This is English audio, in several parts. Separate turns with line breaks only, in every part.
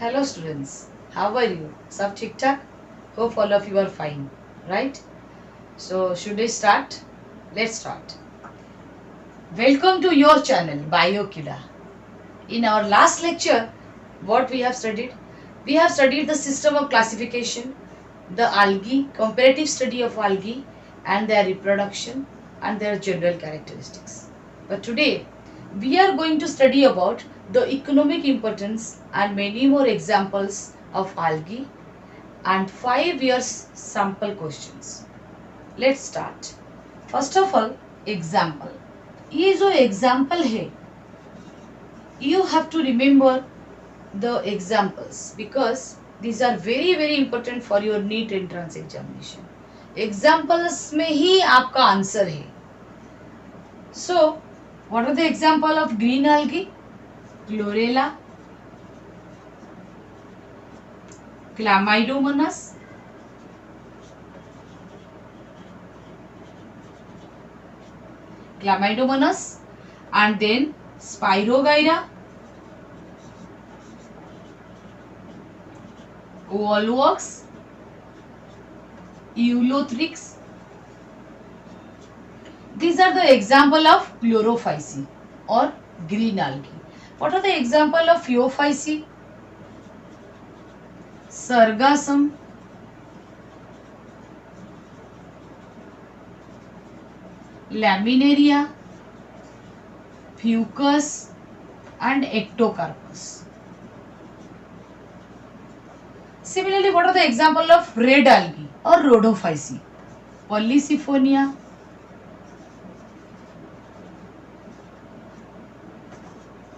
Hello students, how are you? सब ठीक ठाक? Hope all of you are fine, right? So should we start? Let's start. Welcome to your channel BioKida. In our last lecture, what we have studied? We have studied the system of classification, the algae, comparative study of algae and their reproduction and their general characteristics. But today, we are going to study about the economic importance and many more examples of algae and 5 years sample questions. Let's start. First of all, example. ये जो example है, you have to remember the examples because these are very important for your NEET entrance examination. Examples में ही आपका answer है. So, what are the example of green algae? Chlorella, Chlamydomonas, and then Spirogyra, Volvox, Eulothrix. These are the example of chlorophyceae or green algae. What are the example of Phaeophyceae? Sargassum, Laminaria, Fucus and Ectocarpus. Similarly, what are the example of red algae or Rhodophyceae? Polysiphonia,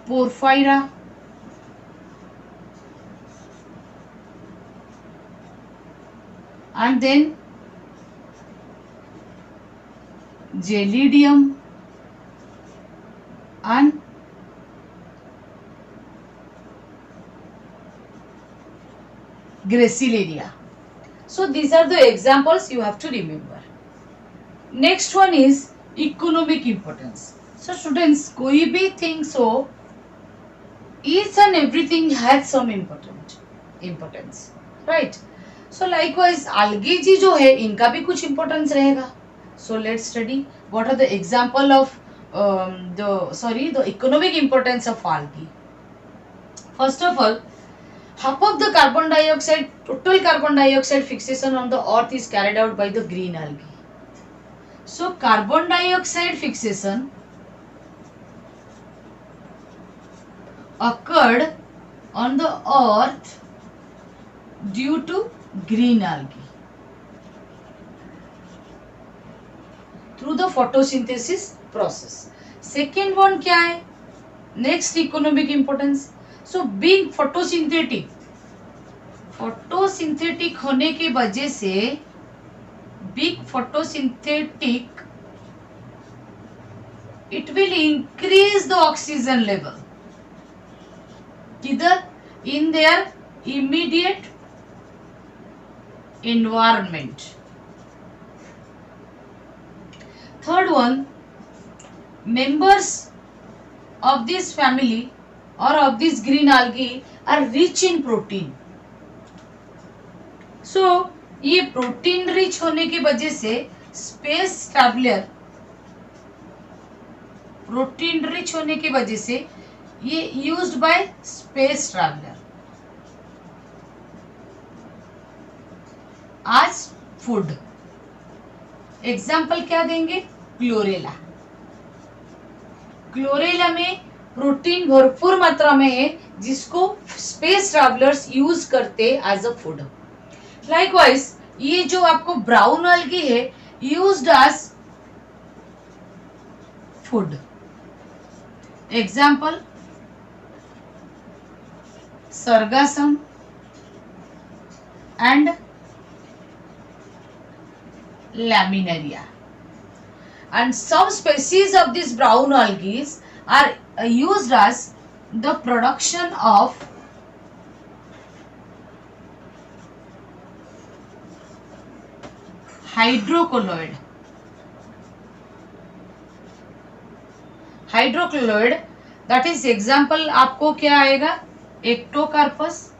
Porphyra, and then Gelidium and Gracilaria. So these are the examples you have to remember. Next one is economic importance. So students, कोई भी things हो, each and everything has some importance, right? So likewise algae जी जो है इनका भी कुछ importance रहेगा. So let's study what are the example of the economic importance of algae. First of all, half of the total carbon dioxide fixation on the earth is carried out by the green algae. So carbon dioxide fixation occurred on the earth due to green algae through the photosynthesis process. Second one क्या है? Next economic importance. So being photosynthetic होने के वजह से being photosynthetic it will increase the oxygen level. किधर? In their immediate environment. Third one, members of this family or of this green algae are rich in protein. So ये protein rich होने की वजह से स्पेस ट्रैवलर प्रोटीन रिच होने की वजह से ये यूज्ड बाय स्पेस ट्रैवलर आज फूड. एग्जाम्पल क्या देंगे? क्लोरेला. क्लोरेला में प्रोटीन भरपूर मात्रा में है जिसको स्पेस ट्रैवलर्स यूज करते एज अ फूड. लाइकवाइज ये जो आपको ब्राउन algae है used as food. Example Sargassum and Laminaria. And some species of these brown algae are used as the production of hydrocolloid. That is example आपको क्या आएगा? Ectocarpus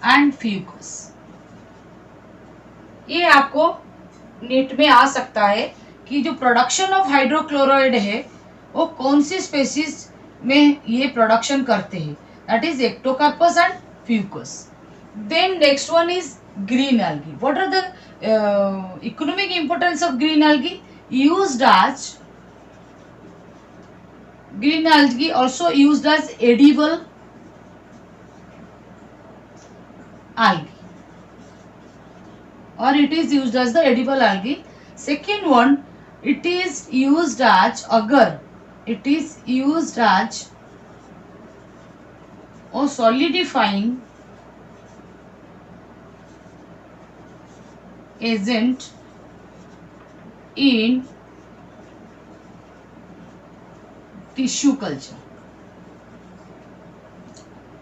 and Fucus. ये आपको NEET में आ सकता है कि जो प्रोडक्शन ऑफ हाइड्रोक्लोराइड है वो कौन सी स्पेसीज में ये प्रोडक्शन करते हैं, that is Ectocarpus and Fucus. Then next one is green algae. What are the economic importance of green algae? Used as green algae also used as edible algae, or it is used as the edible algae. Second one, it is used as agar, it is used as or solidifying agent in tissue culture.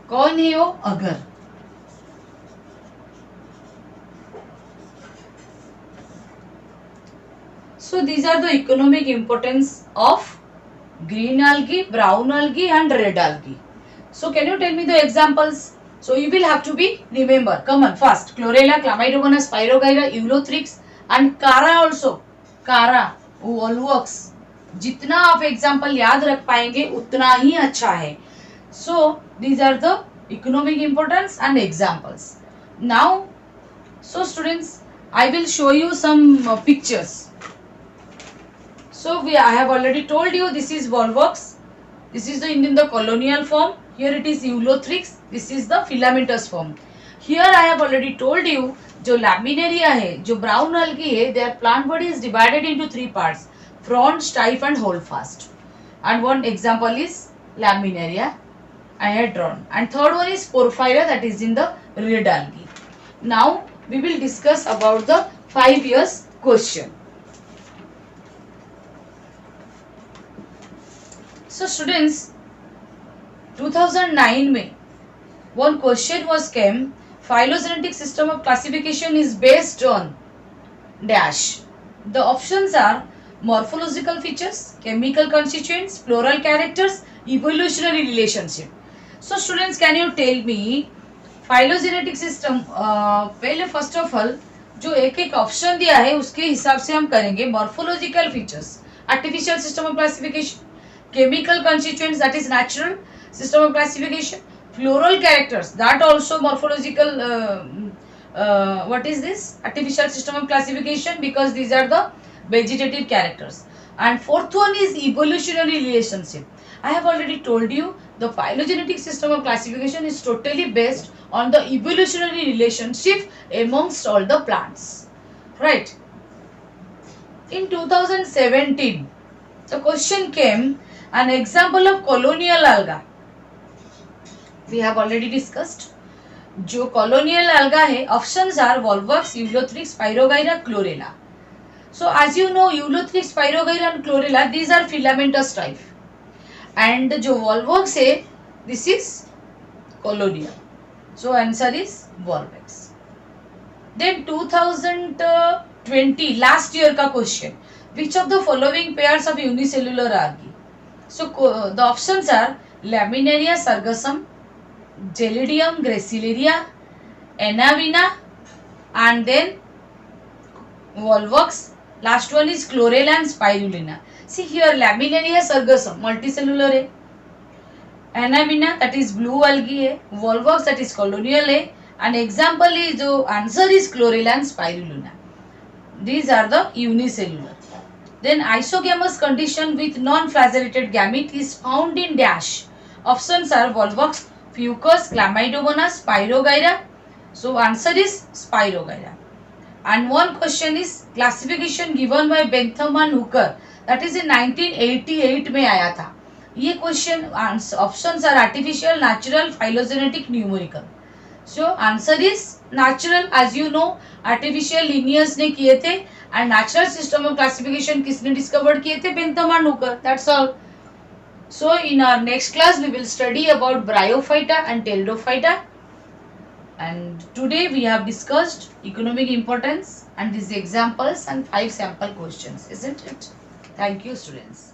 कौन है वो? अगर। So these are the economic importance of green algae, brown algae and red algae. So can you tell me the examples? So you will have to be remember. Come on, fast. Chlorella, Chlamydomonas, Spirogyra, Eulothrix and Chara also. Chara, Volvox. जितना आप example याद रख पाएंगे उतना ही अच्छा है। So these are the economic importance and examples. Now so students, I will show you some pictures. So I have already told you this is Volvox, this is the in the colonial form, here it is Eulothrix, this is the filamentous form. Here I have already told you जो laminaria है, जो brown algae है, their plant body is divided into three parts, frond, stipe and holdfast. And one example is laminaria I had drawn. And third one is porphyra, that is in the red algae. Now we will discuss about the 5 years question. So students, 2009 में one question was came, phylogenetic system of classification is based on dash. The options are morphological features, chemical constituents, floral characters, evolutionary relationship. So students, can you tell me phylogenetic system? पहले first of all जो एक एक option दिया है उसके हिसाब से हम करेंगे। morphological features, artificial system of classification, chemical constituents, that is natural system of classification, floral characters, that also morphological what is this? Artificial system of classification, because these are the vegetative characters. And fourth one is evolutionary relationship. I have already told you the phylogenetic system of classification is totally based on the evolutionary relationship amongst all the plants, right? In 2017 the question came, an example of colonial alga. We have already discussed. जो colonial alga है, options are Volvox, Eulothrix, Spirogyra, Chlorella. So as you know, Eulothrix, Spirogyra and Chlorella, these are filamentous type. And जो Volvox है, this is colonial. So answer is Volvox. Then 2020 last year का question, which of the following pairs of unicellular algae? So the options are Laminaria sargassum, Gelidium gracilaria, Anaviana and then Volvox. Last one is Chlorella and Spirulina. See here, Laminaria sargassum multicellular है, Anaviana that is blue algae है, Volvox that is colonial है, and example is जो answer is Chlorella and Spirulina. These are the unicellular. Then isogamous condition with non-flagellated gamete is found in dash. Options are Volvox, Fucus, Chlamydomonas, Spirogyra. So answer is Spirogyra. And one question is classification given by Bentham and Hooker, that is in 1988 में आया था. ये question options are artificial, natural, phylogenetic, numerical. So answer is natural. As you know, artificial Linnaeus ने किए थे and natural system of classification किसने discovered किए थे? Bentham and Hooker. That's all. So in our next class we will study about Bryophyta and Pteridophyta. And today we have discussed economic importance and these examples and 5 sample questions, isn't it? Thank you, students.